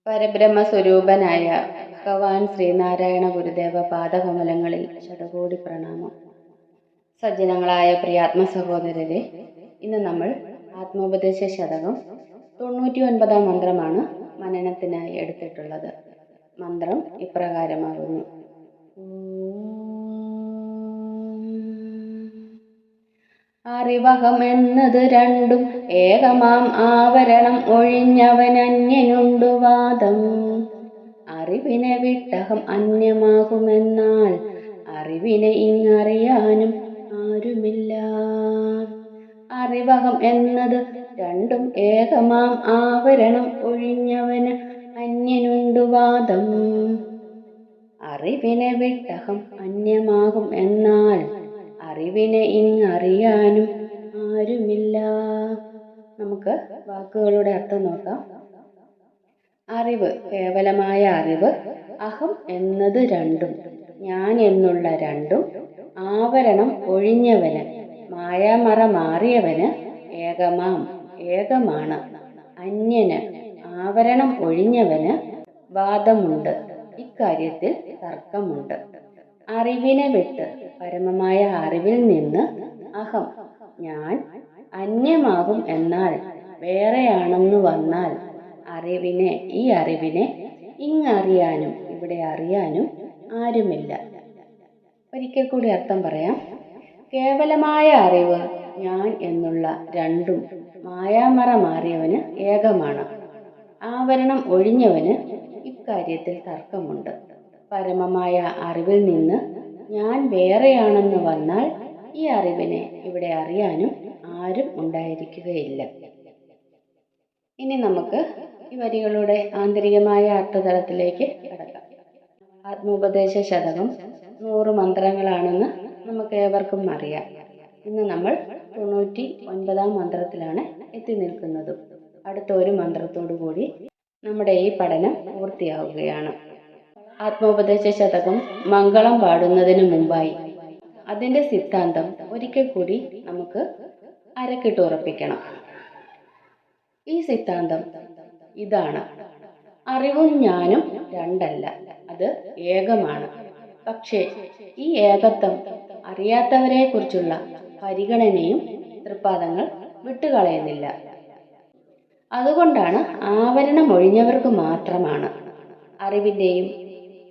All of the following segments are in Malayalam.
പരബ്രഹ്മസ്വരൂപനായ ഭഗവാൻ ശ്രീനാരായണ ഗുരുദേവ പാദകമലങ്ങളിൽ ശതകോടി പ്രണാമം. സജ്ജനങ്ങളായ പ്രിയാത്മ സഹോദരരെ, ഇന്ന് നമ്മൾ ആത്മോപദേശ ശതകം 99 മന്ത്രമാണ് മനനത്തിനായി എടുത്തിട്ടുള്ളത്. മന്ത്രം ഇപ്രകാരമാകുന്നു: അറിവകം എന്നത് രണ്ടും ഏകമാം ആവരണം ഒഴിഞ്ഞവനന്യനുണ്ടു വാദം. അറിവിനെ വിട്ടഹം അന്യമാകുമെന്നാൽ അറിവിനെ ഇങ്ങറിയാനും ആരുമില്ല. അറിവകം എന്നത് രണ്ടും ഏകമാം ആവരണം ഒഴിഞ്ഞവന് അന്യനുണ്ടു വാദം. അറിവിനെ വിട്ടഹം അന്യമാകും എന്നാൽ അറിവിനെ ഇങ്ങറിയാനും ആരുമില്ല. നമുക്ക് വാക്കുകളുടെ അർത്ഥം നോക്കാം. അറിവ്, കേവലമായ അറിവ്. അഹം എന്നത് രണ്ടും, ഞാൻ എന്നുള്ള രണ്ടും. ആവരണം ഒഴിഞ്ഞവന്, മായാമറ മാറിയവന്. ഏകമാം, ഏകമാണ്. അന്യന്, ആവരണം ഒഴിഞ്ഞവന്. വാദമുണ്ട്, ഇക്കാര്യത്തിൽ തർക്കമുണ്ട്. അറിവിനെ വിട്ട്, പരമമായ അറിവിൽ നിന്ന്, അഹം, ഞാൻ, അന്യമാകും എന്നാൽ, വേറെയാണെന്നു വന്നാൽ, അറിവിനെ, ഈ അറിവിനെ, ഇങ്ങറിയാനും, ഇവിടെ അറിയാനും ആരുമില്ല. ഒരിക്കൽ കൂടി അർത്ഥം പറയാം. കേവലമായ അറിവ്, ഞാൻ എന്നുള്ള രണ്ടും, മായാമറ മാറിയവന് ഏകമാണ്. ആവരണം ഒഴിഞ്ഞവന്, ഇക്കാര്യത്തിൽ തർക്കമുണ്ട്. പരമമായ അറിവിൽ നിന്ന് ഞാൻ വേറെയാണെന്ന് വന്നാൽ, ഈ അറിവിനെ ഇവിടെ അറിയാനും ആരും ഉണ്ടായിരിക്കുകയില്ല. ഇനി നമുക്ക് ഈ വരികളുടെ ആന്തരികമായ അർത്ഥതലത്തിലേക്ക് കടക്കാം. ആത്മോപദേശ ശതകം 100 മന്ത്രങ്ങളാണെന്ന് നമുക്ക് ഏവർക്കും അറിയാം. ഇന്ന് നമ്മൾ 99 മന്ത്രത്തിലാണ് എത്തി നിൽക്കുന്നതും. അടുത്ത ഒരു മന്ത്രത്തോടു കൂടി നമ്മുടെ ഈ പഠനം പൂർത്തിയാവുകയാണ്. ആത്മോപദേശ ശതകം മംഗളം പാടുന്നതിന് മുമ്പായി അതിൻ്റെ സിദ്ധാന്തം ഒരിക്കൽ കൂടി നമുക്ക് അരക്കിട്ടുറപ്പിക്കണം. ഈ സിദ്ധാന്തം ഇതാണ്: അറിവും ഞാനും രണ്ടല്ല, അത് ഏകമാണ്. പക്ഷേ ഈ ഏകത്വം അറിയാത്തവരെ കുറിച്ചുള്ള പരിഗണനയും തൃപ്പാദങ്ങൾ വിട്ടുകളയുന്നില്ല. അതുകൊണ്ടാണ് ആവരണം ഒഴിഞ്ഞവർക്ക് മാത്രമാണ് അറിവിൻ്റെയും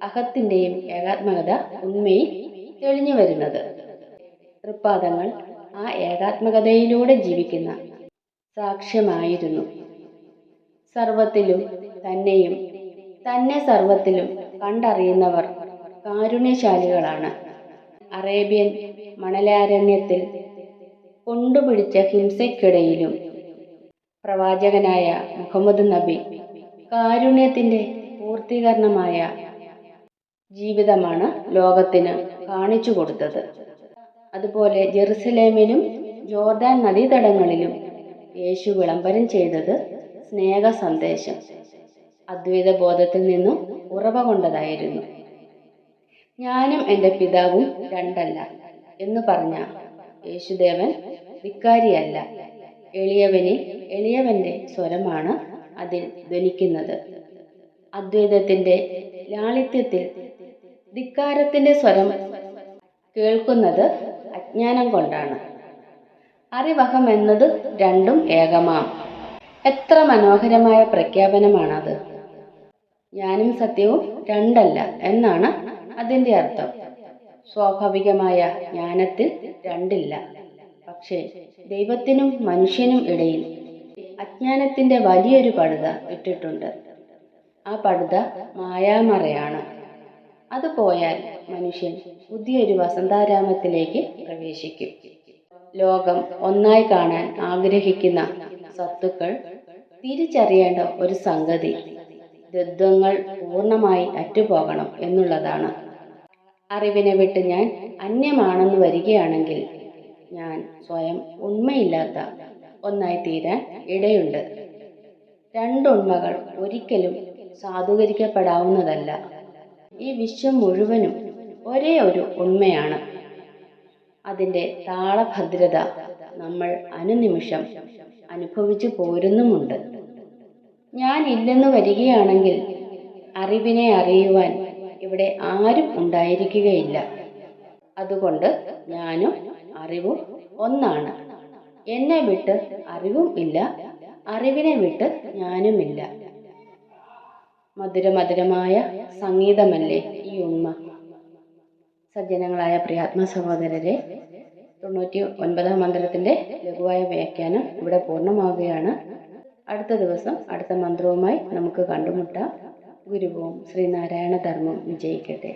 അഹത്തിൻ്റെയും ഏകാത്മകത ഉണ്മയിൽ തെളിഞ്ഞു വരുന്നത്. തൃപ്പാദങ്ങൾ ആ ഏകാത്മകതയിലൂടെ ജീവിക്കുന്ന സാക്ഷ്യമായിരുന്നു. സർവത്തിലും തന്നെയും തന്നെ സർവത്തിലും കണ്ടറിയുന്നവർ കാരുണ്യശാലികളാണ്. അറേബ്യൻ മണലാരണ്യത്തിൽ കൊണ്ടുപിടിച്ച ഹിംസയ്ക്കിടയിലും പ്രവാചകനായ മുഹമ്മദ് നബി കാരുണ്യത്തിൻ്റെ പൂർത്തീകരണമായ ജീവിതമാണ് ലോകത്തിന് കാണിച്ചു കൊടുത്തത്. അതുപോലെ ജെറുസലേമിലും ജോർദാൻ നദീതടങ്ങളിലും യേശു വിളംബരം ചെയ്തത് സ്നേഹ സന്ദേശം അദ്വൈത ബോധത്തിൽ നിന്നും ഉറവ കൊണ്ടതായിരുന്നു. ഞാനും എൻ്റെ പിതാവും രണ്ടല്ല എന്ന് പറഞ്ഞ യേശുദേവൻ ധിക്കാരിയല്ല. എളിയവനിൽ എളിയവൻ്റെ സ്വരമാണ് അതിൽ ധ്വനിക്കുന്നത്. അദ്വൈതത്തിൻ്റെ ലാളിത്യത്തിൽ ധിക്കാരത്തിൻ്റെ സ്വരം കേൾക്കുന്നത് അജ്ഞാനം കൊണ്ടാണ്. അറിവഹം എന്നത് രണ്ടും ഏകമാം. എത്ര മനോഹരമായ പ്രഖ്യാപനമാണത്! ഞാനും സത്യവും രണ്ടല്ല എന്നാണ് അതിൻ്റെ അർത്ഥം. സ്വാഭാവികമായ ജ്ഞാനത്തിൽ രണ്ടില്ല. പക്ഷേ ദൈവത്തിനും മനുഷ്യനും ഇടയിൽ അജ്ഞാനത്തിൻ്റെ വലിയൊരു പടുത ഇട്ടിട്ടുണ്ട്. ആ പടുത മായാമറയാണ്. അത് പോയാൽ മനുഷ്യൻ പുതിയൊരു വസന്താരാമത്തിലേക്ക് പ്രവേശിക്കും. ലോകം ഒന്നായി കാണാൻ ആഗ്രഹിക്കുന്ന സത്തുക്കൾ തിരിച്ചറിയേണ്ട ഒരു സംഗതി ദ്വന്ദ്ങ്ങൾ പൂർണ്ണമായി അറ്റുപോകണം എന്നുള്ളതാണ്. അറിവിനെ വിട്ട് ഞാൻ അന്യമാണെന്ന് വരികയാണെങ്കിൽ ഞാൻ സ്വയം ഉണ്മയില്ലാത്ത ഒന്നായി തീരാൻ ഇടയുണ്ട്. രണ്ടുണ്മകൾ ഒരിക്കലും സാധൂകരിക്കപ്പെടാവുന്നതല്ല. ഈ വിശ്വം മുഴുവനും ഒരേ ഒരു ഉണ്മയാണ്. അതിൻ്റെ താളഭദ്രത നമ്മൾ അനുനിമിഷം അനുഭവിച്ചു പോരുന്നുമുണ്ട്. ഞാൻ ഇല്ലെന്ന് വരികയാണെങ്കിൽ അറിവിനെ അറിയുവാൻ ഇവിടെ ആരും ഉണ്ടായിരിക്കുകയില്ല. അതുകൊണ്ട് ഞാനും അറിവും ഒന്നാണ്. എന്നെ വിട്ട് അറിവും ഇല്ല, അറിവിനെ വിട്ട് ഞാനുമില്ല. മധുരമധുരമായ സംഗീതമല്ലേ ഈ ഉണ്മ. സജ്ജനങ്ങളായ പ്രിയാത്മ സഹോദരരെ, 99-ാം മന്ത്രത്തിൻ്റെ ലഘുവായ വ്യാഖ്യാനം ഇവിടെ പൂർണ്ണമാവുകയാണ്. അടുത്ത ദിവസം അടുത്ത മന്ത്രവുമായി നമുക്ക് കണ്ടുമുട്ടാം. ഗുരുവും ശ്രീനാരായണ ധർമ്മം വിജയിക്കട്ടെ.